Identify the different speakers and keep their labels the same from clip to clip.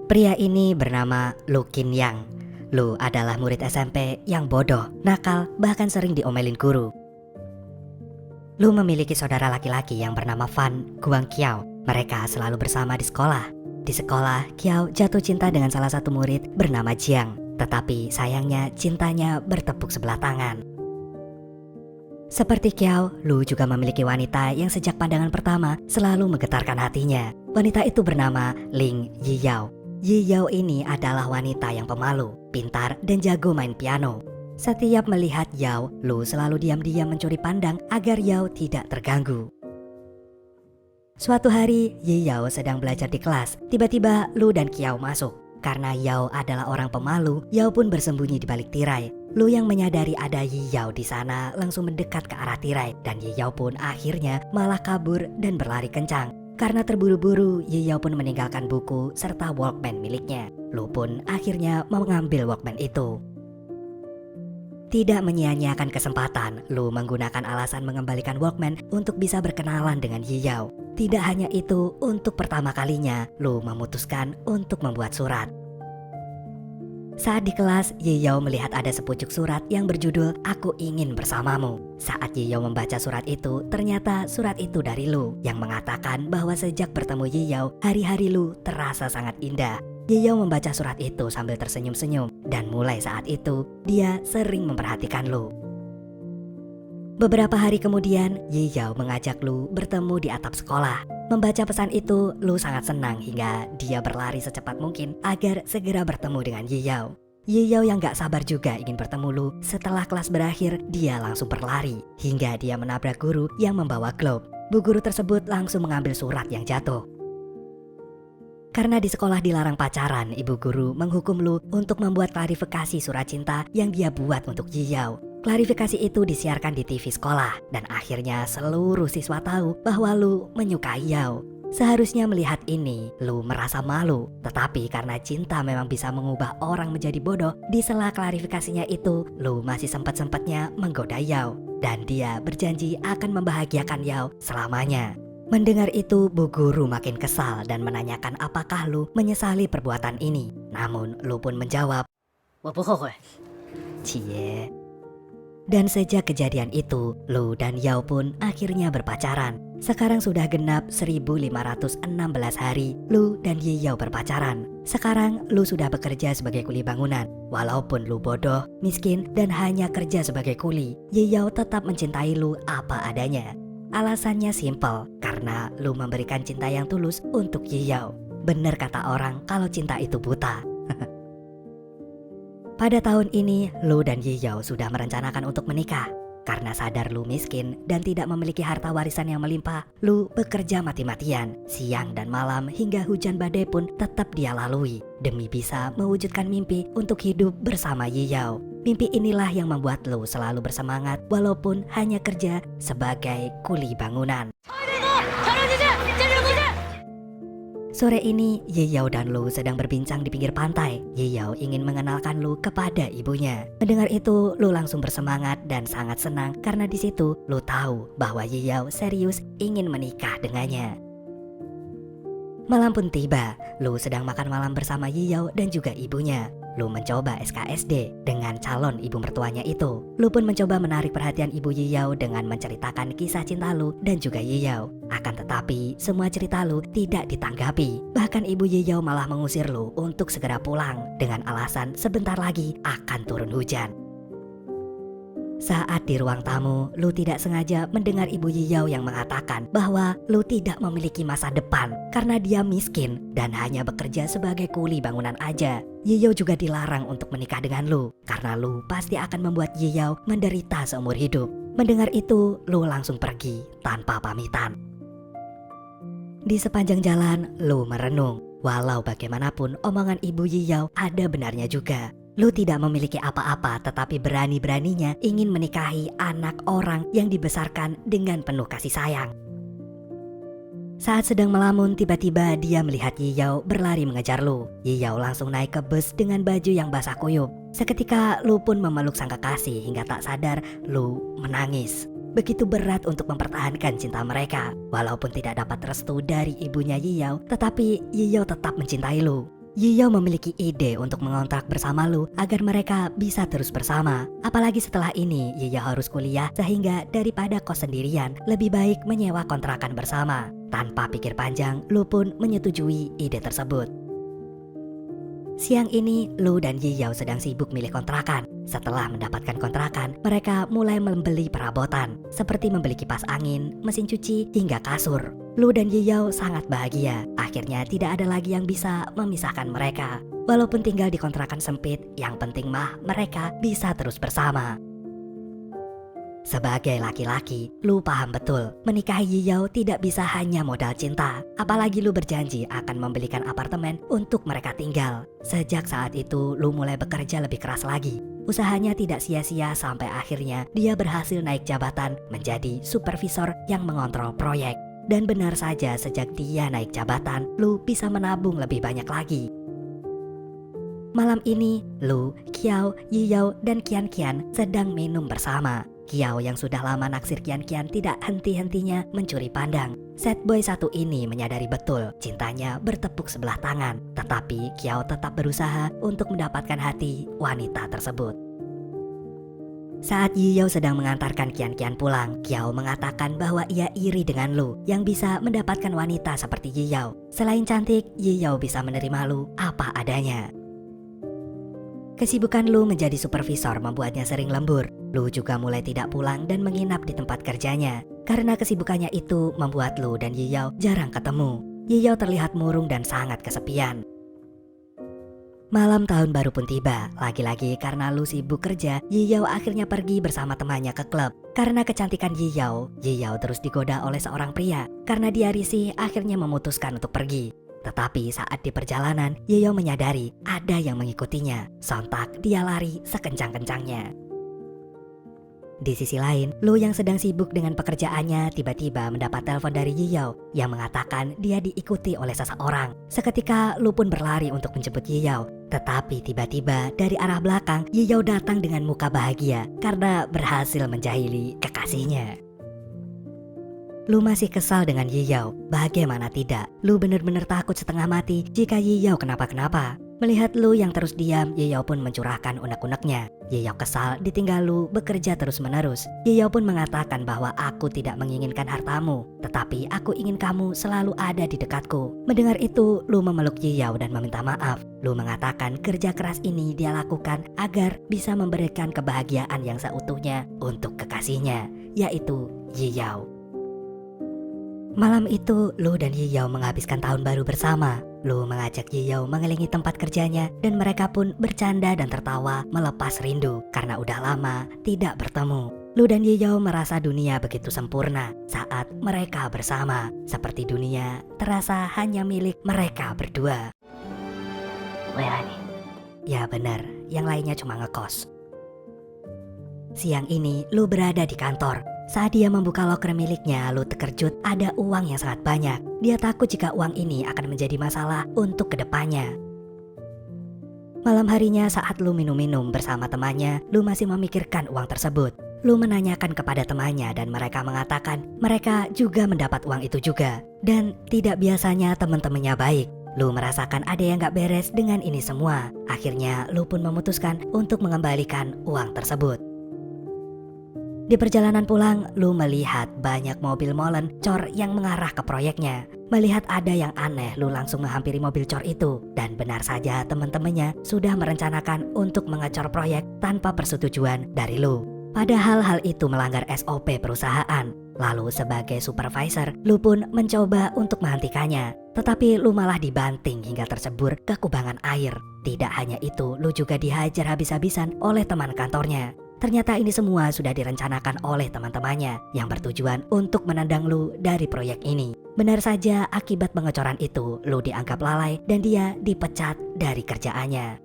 Speaker 1: Pria ini bernama Lu Qin Yang. Lu adalah murid SMP yang bodoh, nakal, bahkan sering diomelin guru. Lu memiliki saudara laki-laki yang bernama Fan Guangqiao. Mereka selalu bersama di sekolah. Di sekolah, Qiao jatuh cinta dengan salah satu murid bernama Jiang. Tetapi sayangnya cintanya bertepuk sebelah tangan. Seperti Qiao, Lu juga memiliki wanita yang sejak pandangan pertama selalu menggetarkan hatinya. Wanita itu bernama Ling Yiyao. Yiyao ini adalah wanita yang pemalu, pintar, dan jago main piano. Setiap melihat Yao, Lu selalu diam-diam mencuri pandang agar Yao tidak terganggu. Suatu hari, Yiyao sedang belajar di kelas. Tiba-tiba Lu dan Qiao masuk. Karena Yao adalah orang pemalu, Yao pun bersembunyi di balik tirai. Lu yang menyadari ada Yiyao di sana langsung mendekat ke arah tirai, dan Yiyao pun akhirnya malah kabur dan berlari kencang. Karena terburu-buru, Yiyao pun meninggalkan buku serta Walkman miliknya. Lu pun akhirnya mengambil Walkman itu. Tidak menyia-nyiakan kesempatan, Lu menggunakan alasan mengembalikan Walkman untuk bisa berkenalan dengan Yiyao. Tidak hanya itu, untuk pertama kalinya, Lu memutuskan untuk membuat surat. Saat di kelas, Yiyao melihat ada sepucuk surat yang berjudul "Aku Ingin Bersamamu". Saat Yiyao membaca surat itu, ternyata surat itu dari Lu yang mengatakan bahwa sejak bertemu Yiyao, hari-hari Lu terasa sangat indah. Yiyao membaca surat itu sambil tersenyum-senyum, dan mulai saat itu, dia sering memperhatikan Lu. Beberapa hari kemudian, Yiyao mengajak Lu bertemu di atap sekolah. Membaca pesan itu, Lu sangat senang hingga dia berlari secepat mungkin agar segera bertemu dengan Yiyao. Yiyao yang gak sabar juga ingin bertemu Lu. Setelah kelas berakhir, dia langsung berlari hingga dia menabrak guru yang membawa globe. Bu guru tersebut langsung mengambil surat yang jatuh. Karena di sekolah dilarang pacaran, ibu guru menghukum Lu untuk membuat klarifikasi surat cinta yang dia buat untuk Yiyao. Klarifikasi itu disiarkan di TV sekolah, dan akhirnya seluruh siswa tahu bahwa Lu menyukai Yao. Seharusnya melihat ini, Lu merasa malu. Tetapi karena cinta memang bisa mengubah orang menjadi bodoh, di sela klarifikasinya itu, Lu masih sempat-sempatnya menggoda Yao. Dan dia berjanji akan membahagiakan Yao selamanya. Mendengar itu, bu guru makin kesal dan menanyakan apakah Lu menyesali perbuatan ini. Namun, Lu pun menjawab, "Cie." Dan sejak kejadian itu, Lu dan Yao pun akhirnya berpacaran. Sekarang sudah genap 1516 hari Lu dan Yiyao berpacaran. Sekarang Lu sudah bekerja sebagai kuli bangunan. Walaupun Lu bodoh, miskin, dan hanya kerja sebagai kuli, Yiyao tetap mencintai Lu apa adanya. Alasannya simpel, karena Lu memberikan cinta yang tulus untuk Yiyao. Bener kata orang kalau cinta itu buta. Pada tahun ini, Lu dan Yiyao sudah merencanakan untuk menikah. Karena sadar Lu miskin dan tidak memiliki harta warisan yang melimpah, Lu bekerja mati-matian, siang dan malam hingga hujan badai pun tetap dia lalui demi bisa mewujudkan mimpi untuk hidup bersama Yiyao. Mimpi inilah yang membuat Lu selalu bersemangat walaupun hanya kerja sebagai kuli bangunan. Sore ini, Yiyao dan Lu sedang berbincang di pinggir pantai. Yiyao ingin mengenalkan Lu kepada ibunya. Mendengar itu, Lu langsung bersemangat dan sangat senang karena di situ Lu tahu bahwa Yiyao serius ingin menikah dengannya. Malam pun tiba, Lu sedang makan malam bersama Yiyao dan juga ibunya. Lu mencoba SKSD dengan calon ibu mertuanya itu. Lu pun mencoba menarik perhatian ibu Yiyao dengan menceritakan kisah cinta Lu dan juga Yiyao. Akan tetapi, semua cerita Lu tidak ditanggapi. Bahkan ibu Yiyao malah mengusir Lu untuk segera pulang dengan alasan sebentar lagi akan turun hujan. Saat di ruang tamu, Lu tidak sengaja mendengar ibu Yiyao yang mengatakan bahwa Lu tidak memiliki masa depan karena dia miskin dan hanya bekerja sebagai kuli bangunan aja. Yiyao juga dilarang untuk menikah dengan Lu karena Lu pasti akan membuat Yiyao menderita seumur hidup. Mendengar itu, Lu langsung pergi tanpa pamitan. Di sepanjang jalan, Lu merenung. Walau bagaimanapun omongan ibu Yiyao ada benarnya juga. Lu tidak memiliki apa-apa tetapi berani-beraninya ingin menikahi anak orang yang dibesarkan dengan penuh kasih sayang. Saat sedang melamun, tiba-tiba dia melihat Yiyao berlari mengejar Lu. Yiyao langsung naik ke bus dengan baju yang basah kuyup. Seketika Lu pun memeluk sang kekasih hingga tak sadar Lu menangis. Begitu berat untuk mempertahankan cinta mereka. Walaupun tidak dapat restu dari ibunya Yiyao, tetapi Yiyao tetap mencintai Lu. Yiyao memiliki ide untuk mengontrak bersama Lu agar mereka bisa terus bersama. Apalagi setelah ini Yiyao harus kuliah, sehingga daripada kos sendirian, lebih baik menyewa kontrakan bersama. Tanpa pikir panjang, Lu pun menyetujui ide tersebut. Siang ini, Lu dan Yiyao sedang sibuk milih kontrakan. Setelah mendapatkan kontrakan, mereka mulai membeli perabotan, seperti membeli kipas angin, mesin cuci, hingga kasur. Lu dan Yiyao sangat bahagia. Akhirnya tidak ada lagi yang bisa memisahkan mereka. Walaupun tinggal di kontrakan sempit, yang penting mah mereka bisa terus bersama. Sebagai laki-laki, Lu paham betul, menikahi Yiyao tidak bisa hanya modal cinta. Apalagi Lu berjanji akan membelikan apartemen untuk mereka tinggal. Sejak saat itu, Lu mulai bekerja lebih keras lagi. Usahanya tidak sia-sia sampai akhirnya dia berhasil naik jabatan menjadi supervisor yang mengontrol proyek. Dan benar saja, sejak dia naik jabatan, Lu bisa menabung lebih banyak lagi. Malam ini, Lu, Qiao, Yiyao, dan Qian sedang minum bersama. Qiao yang sudah lama naksir Qian tidak henti-hentinya mencuri pandang. Sad boy satu ini menyadari betul cintanya bertepuk sebelah tangan. Tetapi Qiao tetap berusaha untuk mendapatkan hati wanita tersebut. Saat Yiyao sedang mengantarkan Qian pulang, Qiao mengatakan bahwa ia iri dengan Lu yang bisa mendapatkan wanita seperti Yiyao. Selain cantik, Yiyao bisa menerima Lu apa adanya. Kesibukan Lu menjadi supervisor membuatnya sering lembur. Lu juga mulai tidak pulang dan menginap di tempat kerjanya. Karena kesibukannya itu membuat Lu dan Yiyao jarang ketemu. Yiyao terlihat murung dan sangat kesepian. Malam tahun baru pun tiba. Lagi-lagi karena Lu sibuk kerja, Yiyao akhirnya pergi bersama temannya ke klub. Karena kecantikan Yiyao terus digoda oleh seorang pria. Karena dia risih, akhirnya memutuskan untuk pergi. Tetapi saat di perjalanan, Yiyao menyadari ada yang mengikutinya. Sontak dia lari sekencang-kencangnya. Di sisi lain, Lu yang sedang sibuk dengan pekerjaannya tiba-tiba mendapat telepon dari Yiyao yang mengatakan dia diikuti oleh seseorang. Seketika Lu pun berlari untuk menjemput Yiyao. Tetapi tiba-tiba dari arah belakang Yiyao datang dengan muka bahagia karena berhasil menjahili kekasihnya. Lu masih kesal dengan Yiyao. Bagaimana tidak? Lu benar-benar takut setengah mati jika Yiyao kenapa-kenapa. Melihat Lu yang terus diam, Yiyao pun mencurahkan unek-uneknya. Yiyao kesal ditinggal Lu bekerja terus-menerus. Yiyao pun mengatakan bahwa aku tidak menginginkan hartamu, tetapi aku ingin kamu selalu ada di dekatku. Mendengar itu, Lu memeluk Yiyao dan meminta maaf. Lu mengatakan kerja keras ini dia lakukan agar bisa memberikan kebahagiaan yang seutuhnya untuk kekasihnya, yaitu Yiyao. Malam itu, Lu dan Yiyao menghabiskan tahun baru bersama. Lu mengajak Yiyao mengelilingi tempat kerjanya dan mereka pun bercanda dan tertawa melepas rindu karena udah lama tidak bertemu. Lu dan Yiyao merasa dunia begitu sempurna saat mereka bersama. Seperti dunia terasa hanya milik mereka berdua. Ya benar, yang lainnya cuma ngekos. Siang ini, Lu berada di kantor. Saat dia membuka loker miliknya, Lu terkejut ada uang yang sangat banyak. Dia takut jika uang ini akan menjadi masalah untuk kedepannya. Malam harinya saat Lu minum-minum bersama temannya, Lu masih memikirkan uang tersebut. Lu menanyakan kepada temannya dan mereka mengatakan mereka juga mendapat uang itu juga. Dan tidak biasanya teman-temannya baik. Lu merasakan ada yang gak beres dengan ini semua. Akhirnya Lu pun memutuskan untuk mengembalikan uang tersebut. Di perjalanan pulang, Lu melihat banyak mobil molen cor yang mengarah ke proyeknya. Melihat ada yang aneh, Lu langsung menghampiri mobil cor itu. Dan benar saja teman-temannya sudah merencanakan untuk mengecor proyek tanpa persetujuan dari Lu. Padahal hal itu melanggar SOP perusahaan. Lalu sebagai supervisor, Lu pun mencoba untuk menghentikannya. Tetapi Lu malah dibanting hingga tercebur ke kubangan air. Tidak hanya itu, Lu juga dihajar habis-habisan oleh teman kantornya. Ternyata ini semua sudah direncanakan oleh teman-temannya yang bertujuan untuk menendang Lu dari proyek ini. Benar saja, akibat pengecoran itu, Lu dianggap lalai dan dia dipecat dari kerjaannya.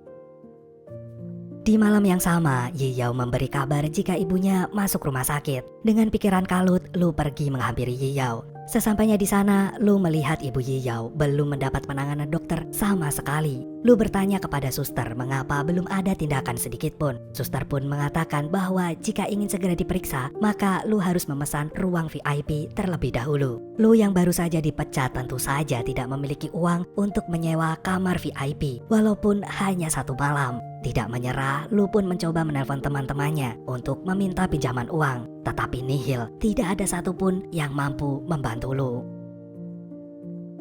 Speaker 1: Di malam yang sama, Yiyao memberi kabar jika ibunya masuk rumah sakit. Dengan pikiran kalut, Lu pergi menghampiri Yiyao. Sesampainya di sana, Lu melihat Ibu Yiyao belum mendapat penanganan dokter sama sekali. Lu bertanya kepada suster mengapa belum ada tindakan sedikit pun. Suster pun mengatakan bahwa jika ingin segera diperiksa, maka Lu harus memesan ruang VIP terlebih dahulu. Lu yang baru saja dipecat tentu saja tidak memiliki uang untuk menyewa kamar VIP, walaupun hanya 1 malam. Tidak menyerah, Lu pun mencoba menelpon teman-temannya untuk meminta pinjaman uang. Tetapi nihil, tidak ada satupun yang mampu membantu Lu.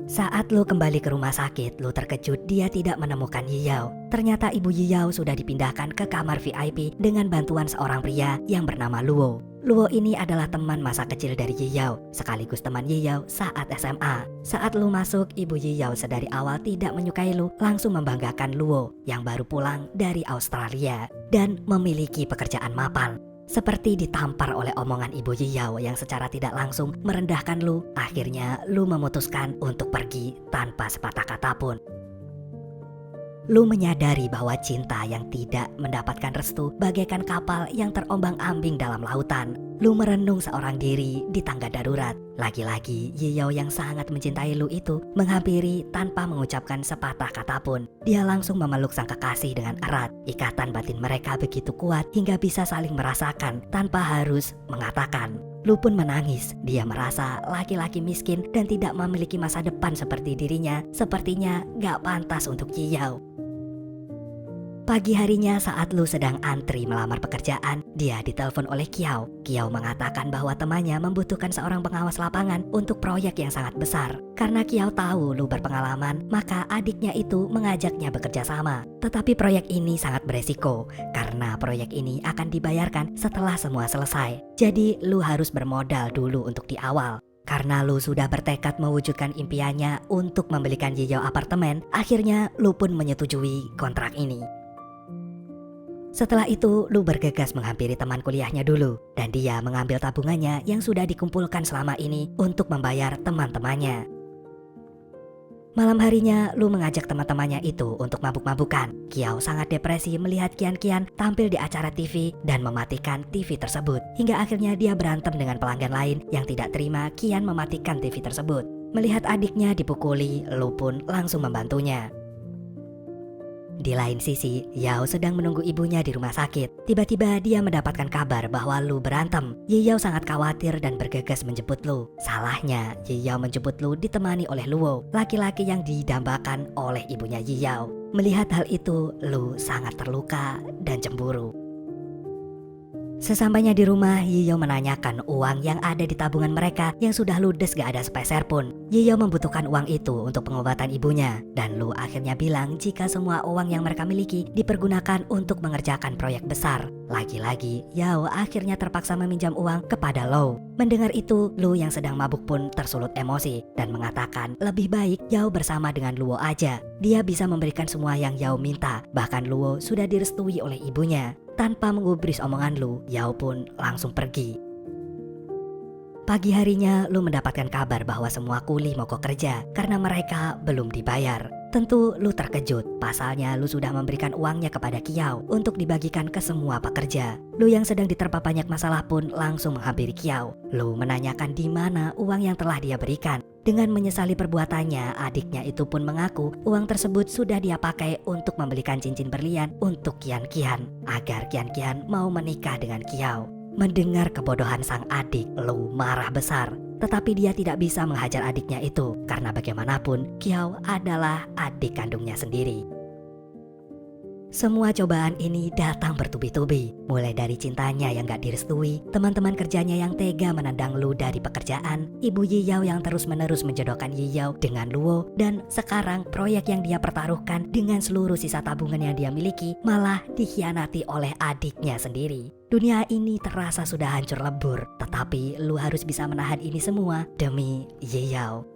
Speaker 1: Saat Lu kembali ke rumah sakit, Lu terkejut dia tidak menemukan Yiyao. Ternyata Ibu Yiyao sudah dipindahkan ke kamar VIP dengan bantuan seorang pria yang bernama Luo. Luo ini adalah teman masa kecil dari Yiyao, sekaligus teman Yiyao saat SMA. Saat Lu masuk, Ibu Yiyao sedari awal tidak menyukai Lu, langsung membanggakan Luo yang baru pulang dari Australia dan memiliki pekerjaan mapan. Seperti ditampar oleh omongan Ibu Yiyao yang secara tidak langsung merendahkan Lu, akhirnya Lu memutuskan untuk pergi tanpa sepatah kata pun. Lu menyadari bahwa cinta yang tidak mendapatkan restu bagaikan kapal yang terombang-ambing dalam lautan. Lu merenung seorang diri di tangga darurat. Lagi-lagi Yiyao yang sangat mencintai Lu itu menghampiri tanpa mengucapkan sepatah kata pun. Dia langsung memeluk sang kekasih dengan erat. Ikatan batin mereka begitu kuat hingga bisa saling merasakan tanpa harus mengatakan. Lu pun menangis. Dia merasa laki-laki miskin dan tidak memiliki masa depan seperti dirinya sepertinya gak pantas untuk Yiyao. Pagi harinya saat Lu sedang antri melamar pekerjaan, dia ditelepon oleh Kiao. Kiao mengatakan bahwa temannya membutuhkan seorang pengawas lapangan untuk proyek yang sangat besar. Karena Kiao tahu Lu berpengalaman, maka adiknya itu mengajaknya bekerja sama. Tetapi proyek ini sangat beresiko, karena proyek ini akan dibayarkan setelah semua selesai. Jadi Lu harus bermodal dulu untuk di awal. Karena Lu sudah bertekad mewujudkan impiannya untuk membelikan Yiyao apartemen, akhirnya Lu pun menyetujui kontrak ini. Setelah itu, Lu bergegas menghampiri teman kuliahnya dulu, dan dia mengambil tabungannya yang sudah dikumpulkan selama ini untuk membayar teman-temannya. Malam harinya, Lu mengajak teman-temannya itu untuk mabuk-mabukan. Kiao sangat depresi melihat Kian-Kian tampil di acara TV dan mematikan TV tersebut. Hingga akhirnya dia berantem dengan pelanggan lain yang tidak terima Kian mematikan TV tersebut. Melihat adiknya dipukuli, Lu pun langsung membantunya. Di lain sisi, Yao sedang menunggu ibunya di rumah sakit. Tiba-tiba dia mendapatkan kabar bahwa Lu berantem. Yiyao sangat khawatir dan bergegas menjemput Lu. Salahnya, Yiyao menjemput Lu ditemani oleh Luo, laki-laki yang didambakan oleh ibunya Yiyao. Melihat hal itu, Lu sangat terluka dan cemburu. Sesampainya di rumah, Yiyao menanyakan uang yang ada di tabungan mereka yang sudah ludes gak ada sepeser pun. Yiyao membutuhkan uang itu untuk pengobatan ibunya. Dan Lu akhirnya bilang jika semua uang yang mereka miliki dipergunakan untuk mengerjakan proyek besar. Lagi-lagi, Yao akhirnya terpaksa meminjam uang kepada Lu. Mendengar itu, Lu yang sedang mabuk pun tersulut emosi dan mengatakan lebih baik Yao bersama dengan Luo aja. Dia bisa memberikan semua yang Yao minta. Bahkan Luo sudah direstui oleh ibunya. Tanpa menggubris omongan Lu, Yao pun langsung pergi. Pagi harinya, Lu mendapatkan kabar bahwa semua kuli mogok kerja karena mereka belum dibayar. Tentu Lu terkejut, pasalnya Lu sudah memberikan uangnya kepada Kiao untuk dibagikan ke semua pekerja. Lu yang sedang diterpa banyak masalah pun langsung menghampiri Kiao. Lu menanyakan di mana uang yang telah dia berikan. Dengan menyesali perbuatannya, adiknya itu pun mengaku uang tersebut sudah dia pakai untuk membelikan cincin berlian untuk Kian-Kian agar Kian-Kian mau menikah dengan Kiao. Mendengar kebodohan sang adik, Lu marah besar. Tetapi dia tidak bisa menghajar adiknya itu karena bagaimanapun Kiao adalah adik kandungnya sendiri. Semua cobaan ini datang bertubi-tubi. Mulai dari cintanya yang gak direstui, teman-teman kerjanya yang tega menendang Lu dari pekerjaan, Ibu Yiyao yang terus-menerus menjodohkan Yiyao dengan Luo, dan sekarang proyek yang dia pertaruhkan dengan seluruh sisa tabungan yang dia miliki malah dikhianati oleh adiknya sendiri. Dunia ini terasa sudah hancur lebur, tetapi Lu harus bisa menahan ini semua demi Yiyao.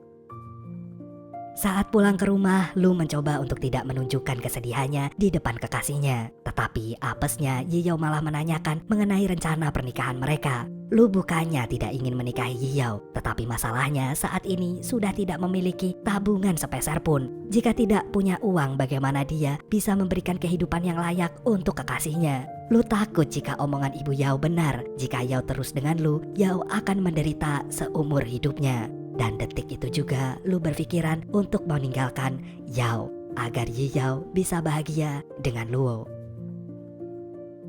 Speaker 1: Saat pulang ke rumah, Lu mencoba untuk tidak menunjukkan kesedihannya di depan kekasihnya. Tetapi apesnya, Yiyao malah menanyakan mengenai rencana pernikahan mereka. Lu bukannya tidak ingin menikahi Yiyao, tetapi masalahnya saat ini sudah tidak memiliki tabungan sepeser pun. Jika tidak punya uang, bagaimana dia bisa memberikan kehidupan yang layak untuk kekasihnya? Lu takut jika omongan Ibu Yao benar. Jika Yao terus dengan Lu, Yao akan menderita seumur hidupnya. Dan detik itu juga Lu berpikiran untuk meninggalkan Yao agar Yi Yao bisa bahagia dengan Luo.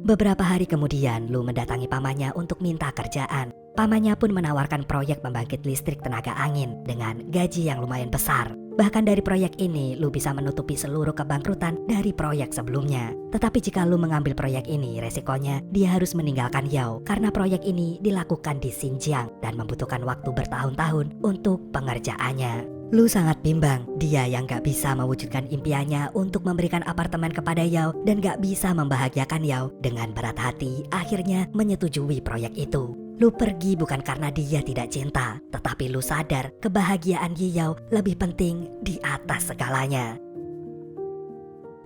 Speaker 1: Beberapa hari kemudian Lu mendatangi pamannya untuk minta kerjaan. Pamannya pun menawarkan proyek pembangkit listrik tenaga angin dengan gaji yang lumayan besar. Bahkan dari proyek ini Lu bisa menutupi seluruh kebangkrutan dari proyek sebelumnya. Tetapi jika Lu mengambil proyek ini, resikonya dia harus meninggalkan Yao karena proyek ini dilakukan di Xinjiang dan membutuhkan waktu bertahun-tahun untuk pengerjaannya. Lu sangat bimbang, dia yang gak bisa mewujudkan impiannya untuk memberikan apartemen kepada Yao dan gak bisa membahagiakan Yao. Dengan berat hati akhirnya menyetujui proyek itu. Lu pergi bukan karena dia tidak cinta, tetapi Lu sadar kebahagiaan Yi Yao lebih penting di atas segalanya.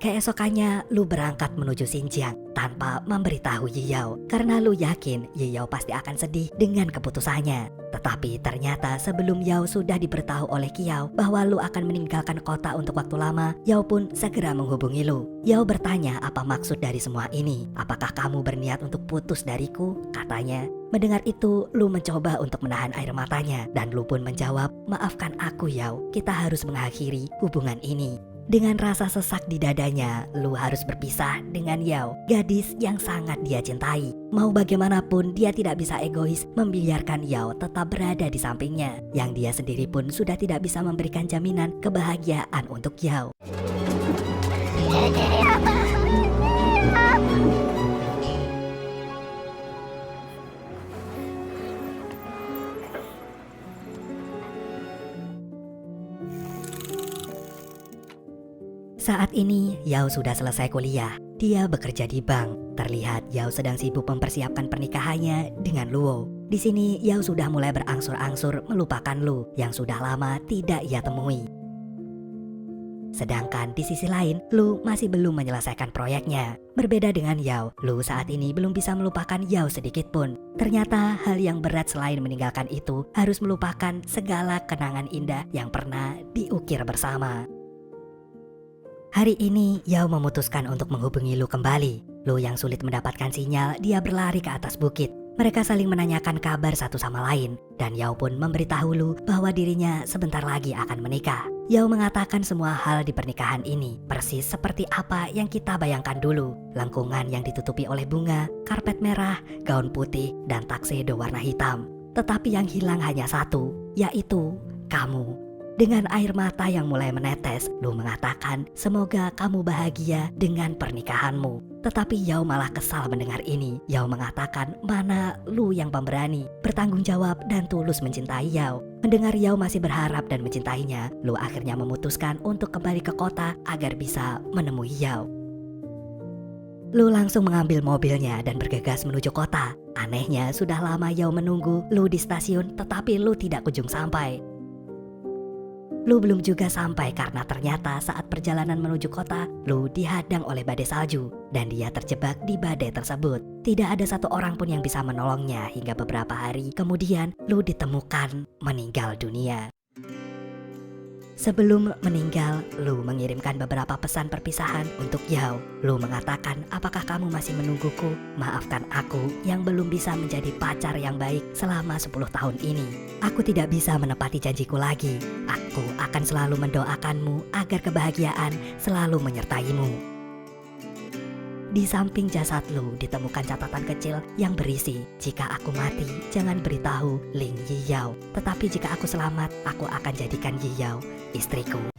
Speaker 1: Keesokannya Lu berangkat menuju Xinjiang tanpa memberitahu Yi Yao karena Lu yakin Yi Yao pasti akan sedih dengan keputusannya. Tetapi ternyata sebelum Yao sudah diberitahu oleh Kiao bahwa Lu akan meninggalkan kota untuk waktu lama, Yao pun segera menghubungi Lu. Yao bertanya apa maksud dari semua ini. Apakah kamu berniat untuk putus dariku? Katanya. Mendengar itu, Lu mencoba untuk menahan air matanya dan Lu pun menjawab, maafkan aku Yao, kita harus mengakhiri hubungan ini. Dengan rasa sesak di dadanya, Lu harus berpisah dengan Yao, gadis yang sangat dia cintai. Mau bagaimanapun dia tidak bisa egois membiarkan Yao tetap berada di sampingnya, yang dia sendiri pun sudah tidak bisa memberikan jaminan kebahagiaan untuk Yao. Saat ini Yao sudah selesai kuliah. Dia bekerja di bank. Terlihat Yao sedang sibuk mempersiapkan pernikahannya dengan Luo. Di sini Yao sudah mulai berangsur-angsur melupakan Lu yang sudah lama tidak ia temui. Sedangkan di sisi lain, Lu masih belum menyelesaikan proyeknya. Berbeda dengan Yao, Lu saat ini belum bisa melupakan Yao sedikit pun. Ternyata hal yang berat selain meninggalkan itu harus melupakan segala kenangan indah yang pernah diukir bersama. Hari ini Yao memutuskan untuk menghubungi Lu kembali. Lu yang sulit mendapatkan sinyal, dia berlari ke atas bukit. Mereka saling menanyakan kabar satu sama lain, dan Yao pun memberitahu Lu bahwa dirinya sebentar lagi akan menikah. Yao mengatakan semua hal di pernikahan ini persis seperti apa yang kita bayangkan dulu. Lengkungan yang ditutupi oleh bunga, karpet merah, gaun putih, dan tuxedo warna hitam. Tetapi yang hilang hanya satu, yaitu kamu. Dengan air mata yang mulai menetes, Lu mengatakan semoga kamu bahagia dengan pernikahanmu. Tetapi Yao malah kesal mendengar ini. Yao mengatakan mana Lu yang pemberani, bertanggung jawab dan tulus mencintai Yao. Mendengar Yao masih berharap dan mencintainya, Lu akhirnya memutuskan untuk kembali ke kota agar bisa menemui Yao. Lu langsung mengambil mobilnya dan bergegas menuju kota. Anehnya sudah lama Yao menunggu Lu di stasiun, tetapi Lu tidak kunjung sampai. Lu belum juga sampai karena ternyata saat perjalanan menuju kota, Lu dihadang oleh badai salju dan dia terjebak di badai tersebut. Tidak ada satu orang pun yang bisa menolongnya hingga beberapa hari kemudian Lu ditemukan meninggal dunia. Sebelum meninggal, Lu mengirimkan beberapa pesan perpisahan untuk Yao. Lu mengatakan, apakah kamu masih menungguku? Maafkan aku yang belum bisa menjadi pacar yang baik selama 10 tahun ini. Aku tidak bisa menepati janjiku lagi. Aku akan selalu mendoakanmu agar kebahagiaan selalu menyertaimu. Di samping jasad Lu ditemukan catatan kecil yang berisi, jika aku mati, jangan beritahu Ling Yi Yao. Tetapi jika aku selamat, aku akan jadikan Yi Yao istriku.